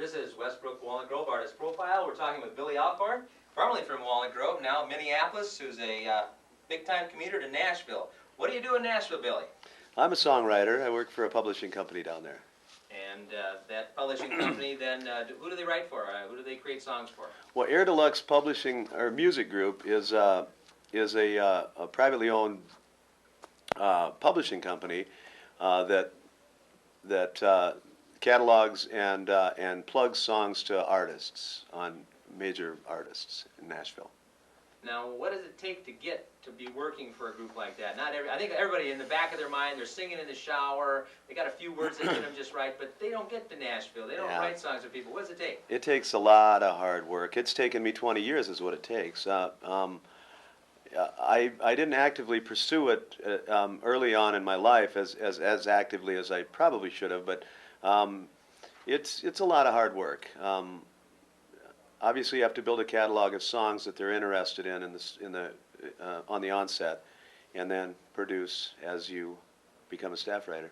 This is Westbrook Walnut Grove Artist Profile. We're talking with Billy Alcorn, formerly from Walnut Grove, now Minneapolis, who's a big-time commuter to Nashville. What do you do in Nashville, Billy? I'm a songwriter. I work for a publishing company down there. And that publishing company, then, who do they write for? Who do they create songs for? Well, Air Deluxe Publishing, or music group, is a privately owned publishing company that catalogs and plugs songs to artists, on major artists in Nashville. Now, what does it take to get to be working for a group like that? I think everybody in the back of their mind, they're singing in the shower, they got a few words that get them just right, but they don't get to Nashville. They don't write songs for people. What does it take? It takes a lot of hard work. It's taken me 20 years is what it takes. I didn't actively pursue it early on in my life as actively as I probably should have, but it's a lot of hard work. Obviously, you have to build a catalog of songs that they're interested in on the onset, and then produce as you become a staff writer.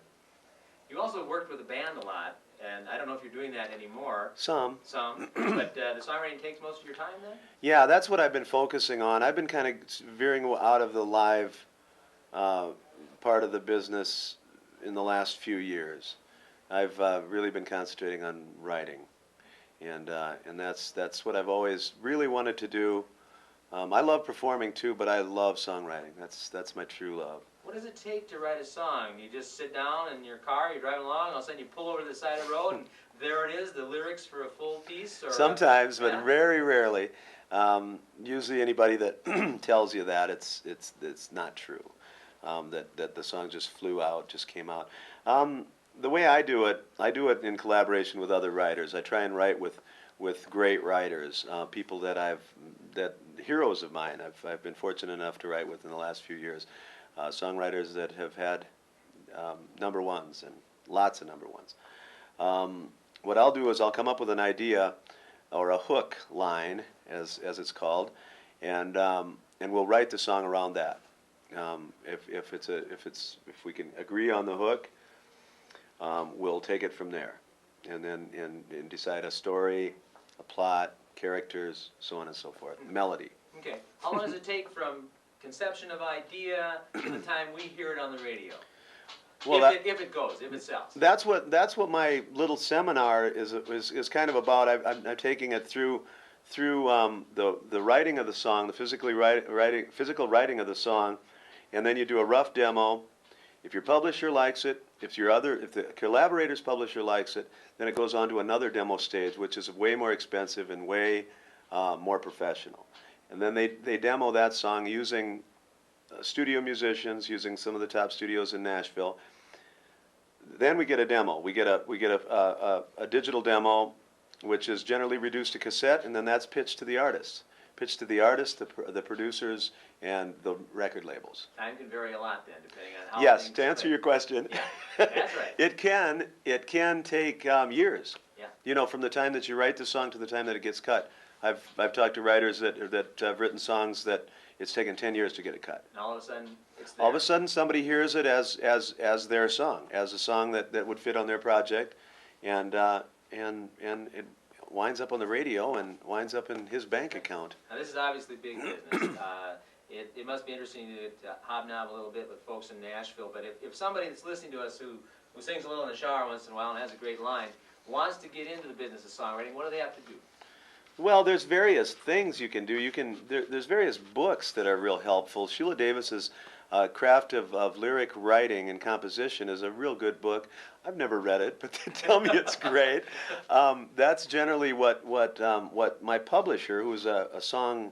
You also worked with a band a lot, and I don't know if you're doing that anymore. Some. But the songwriting takes most of your time then? Yeah, that's what I've been focusing on. I've been kind of veering out of the live part of the business in the last few years. I've really been concentrating on writing. And that's what I've always really wanted to do. I love performing too, but I love songwriting. That's my true love. What does it take to write a song? You just sit down in your car, you're driving along, all of a sudden you pull over to the side of the road, and there it is, the lyrics for a full piece? Or sometimes, but very rarely. Usually, anybody that tells you that it's not true. That the song just flew out, just came out. The way I do it in collaboration with other writers. I try and write with great writers, people that heroes of mine. I've been fortunate enough to write with in the last few years, songwriters that have had number ones and lots of number ones. What I'll do is I'll come up with an idea or a hook line, as it's called, and we'll write the song around that. If we can agree on the hook. We'll take it from there, and then and decide a story, a plot, characters, so on and so forth, melody. Okay. How long does it take from conception of idea to the time we hear it on the radio? Well, if it sells. That's what my little seminar is kind of about. I'm taking it through the writing of the song, the physical writing of the song, and then you do a rough demo. If your publisher likes it, if the collaborator's publisher likes it, then it goes on to another demo stage, which is way more expensive and way more professional. And then they demo that song using studio musicians, using some of the top studios in Nashville. Then we get a demo. We get a digital demo, which is generally reduced to cassette, and then that's pitched to the artists. Pitched to the artists, the producers, and the record labels. Time can vary a lot then, depending on how. Yes, to answer your question, yeah, that's right. it can take years. Yeah. You know, from the time that you write the song to the time that it gets cut. I've talked to writers that have written songs that it's taken 10 years to get it cut. And all of a sudden, it's there. All of a sudden, somebody hears it as their song, as a song that would fit on their project, and it winds up on the radio and winds up in his bank account. Now this is obviously big business. It must be interesting to hobnob a little bit with folks in Nashville, but if somebody that's listening to us who sings a little in the shower once in a while and has a great line, wants to get into the business of songwriting, what do they have to do? Well, there's various things you can do. There's various books that are real helpful. Sheila Davis's Craft of Lyric Writing and Composition is a real good book. I've never read it, but they tell me it's great. That's generally what my publisher, who's a song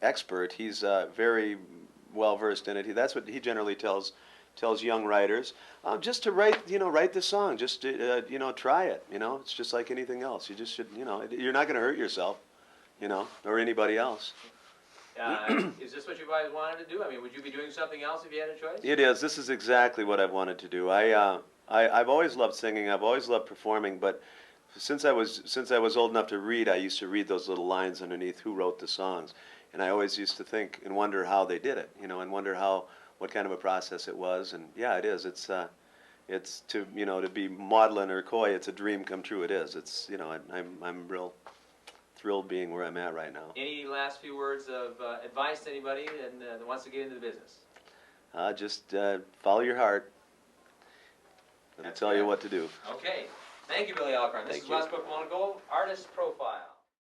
expert, he's very well versed in it. That's what he generally tells young writers, just to write the song, just to, try it. It's just like anything else. You just should, you're not going to hurt yourself, or anybody else. Is this what you've always wanted to do? I mean, would you be doing something else if you had a choice? It is. This is exactly what I've wanted to do. I've always loved singing. I've always loved performing. But since I was old enough to read, I used to read those little lines underneath who wrote the songs, and I always used to think and wonder how they did it. And wonder what kind of a process it was. And yeah, it is. it's to, you know, to be maudlin or coy, it's a dream come true. It is. It's, you know, I'm real thrilled being where I'm at right now. Any last few words of advice to anybody that wants to get into the business? Just follow your heart. It'll tell you what to do. Okay. Thank you, Billy Alcorn. This Thank is you. Westbrook Monaco, Artist Profile.